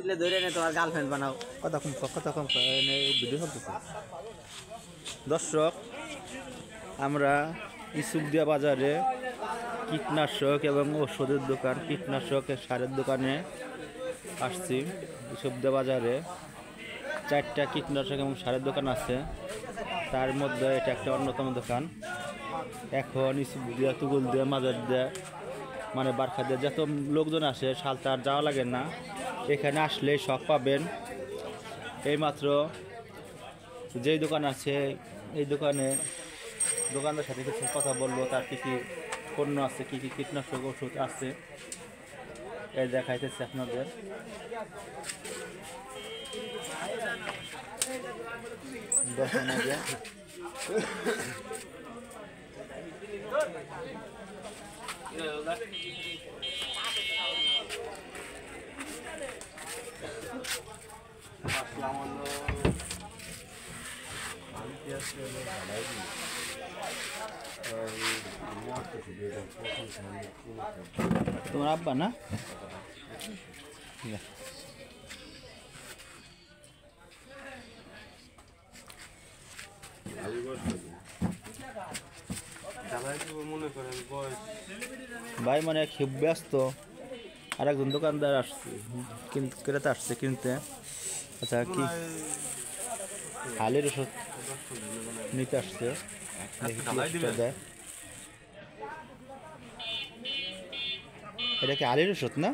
দিলে ধরে নে তোমার গার্লফ্রেন্ড বানাও। কথা কম ভিডিও চলতেছে। দর্শক, আমরা ইসুফদিয়া বাজারে কীটনাশক এবং ওষুধের দোকান, কীটনাশক সারের দোকানে আসছি। ইসুফদিয়া বাজারে 4টা কীটনাশক এবং সারের দোকান আছে, তার মধ্যে এটা একটা অন্যতম দোকান। এখন ইসুফদিয়া, তুগলদিয়া, মাজারদিয়া মানে বারখাদিয়া যত লোকজন আসে সালটা আর যাওয়া লাগে না, এখানে আসলে সব পাবেন। এইমাত্র যেই দোকান আছে এই দোকানে দোকানদার সাথে কিছু কথা বলবো, তার কী কী পণ্য আছে, কী কী কীটনাশক ওষুধ আছে এই দেখাইতেছে আপনাদের। দেখেন আগে তোমার আব্বা না? ভাই মানে খুব ব্যস্ত, আর একজন দোকানদার আসছে ক্রেতা আসছে কিনতে। আচ্ছা, কি হালের ওষুধ নিতে আসছে, এটা কি আলের ওষুধ না?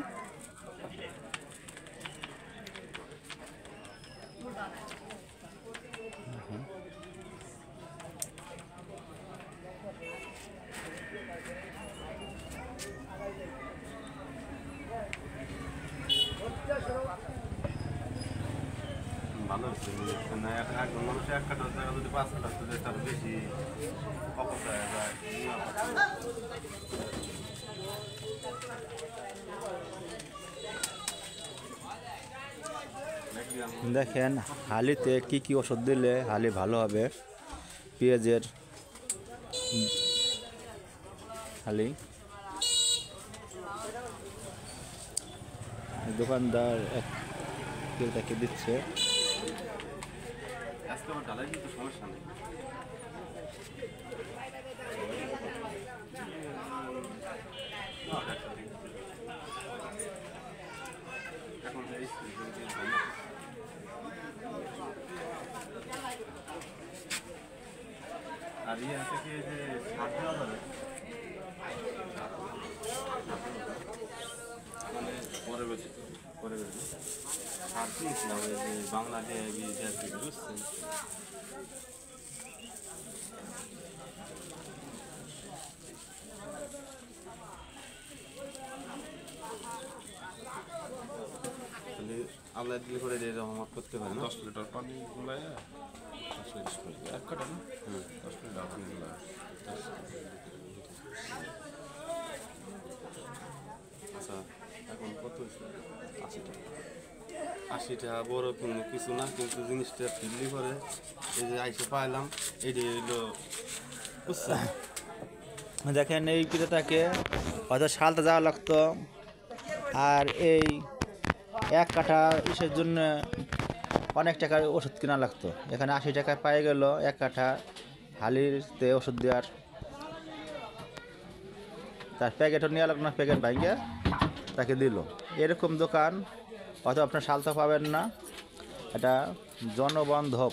ভালো হচ্ছে না, একজন মানুষ এক কাটার জায়গা যদি 5 কাটা যদি তার বেশি অপচয় যায়। দেখেন হালিতে কি কি ওষুধ দিলে হালি ভালো হবে। পেঁয়াজের হালি, দোকানদার এক ক্রেতাকে দিচ্ছে। আজকে আমার ঢালাই কিন্তু সমস্যা নেই। এখন আর ইয়ে আছে কি যে সার দেওয়া যাবে, মানে পরে বেশি সার কিনেছিলাম ওই যে বাংলাদেশ বুঝছেন। আল্লাহ দিলে করে দিয়ে রহমত করতে পারে না। 10 লিটার পানি গুলায় 10 লিটার পানি এক কাটা না, 10 লিটার পানি গুলায়। আচ্ছা, এখন কত 80 টাকা বড় কোনো কিছু না, কিন্তু জিনিসটা ফিরলি করে এই যে আইসে পাইলাম এইটাই হইলো বুঝছেন। দেখেন এই ক্রেতাকে হয়তো সালটা যাওয়া লাগতো, আর এই 1 কাঠা ইসের জন্য অনেক টাকার ওষুধ কেনা লাগতো। এখানে 80 টাকায় পাই গেল 1 কাঠা হালিতে ওষুধ দেওয়ার। তার প্যাকেটও নেওয়া লাগলো না, প্যাকেট ভাঙে তাকে দিল। এরকম দোকান হয়তো আপনার সালতা পাবেন না। এটা জনবান্ধব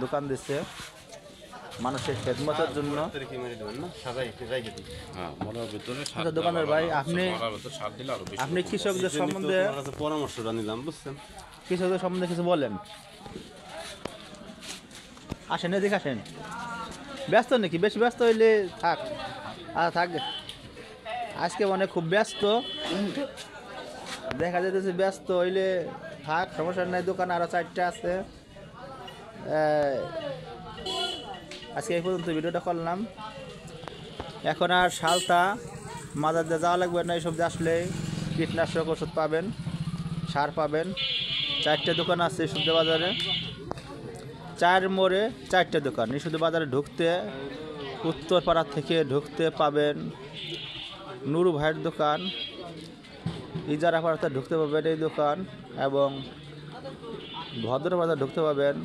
দোকান দিচ্ছে মানুষের খেদমতের জন্য। দোকানের ভাই, আপনি কৃষকদের সম্বন্ধে পরামর্শটা নিলাম বুঝছেন। কৃষকদের সম্বন্ধে কিছু বলেন। আসেন, এদিকে আসেন। ব্যস্ত নাকি? বেশি ব্যস্ত হইলে থাক, আর থাক। আজকে মানে খুব ব্যস্ত দেখা যেতেছে, ব্যস্ত হইলে থাক, সমস্যা নাই। দোকান আরও 4টা আছে। আজকে এই পর্যন্ত ভিডিওটা করলাম। এখন আর সালতা মাজার দিয়ে যাওয়া লাগবে না। এইসব দিয়ে আসলে কীটনাশক ওষুধ পাবেন, সার পাবেন। 4টে দোকান আছে ইসুফদিয়া বাজারে, 4 মোড়ে 4টে দোকান। ইসুফদিয়া বাজারে ঢুকতে উত্তরপাড়া থেকে ঢুকতে পাবেন নুরু ভাইয়ের দোকান, ইজারা পাড়াতে ঢুকতে পাবেন এই দোকান, এবং ভদ্র বাজার ঢুকতে পাবেন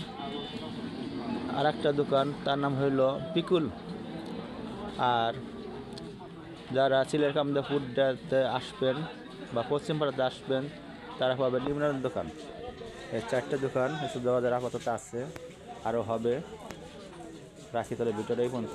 আর একটা দোকান, তার নাম হইল পিকুল। আর যারা চিলের কামদাপুরটাতে আসবেন বা পশ্চিম পাড়াতে আসবেন তারা পাবেন ইমরানের দোকান। এই 4টে দোকান ইসুফদিয়া বাজার আপাতত আছে, আরও হবে। রাখি তাহলে ভিডিওটা এই পর্যন্ত।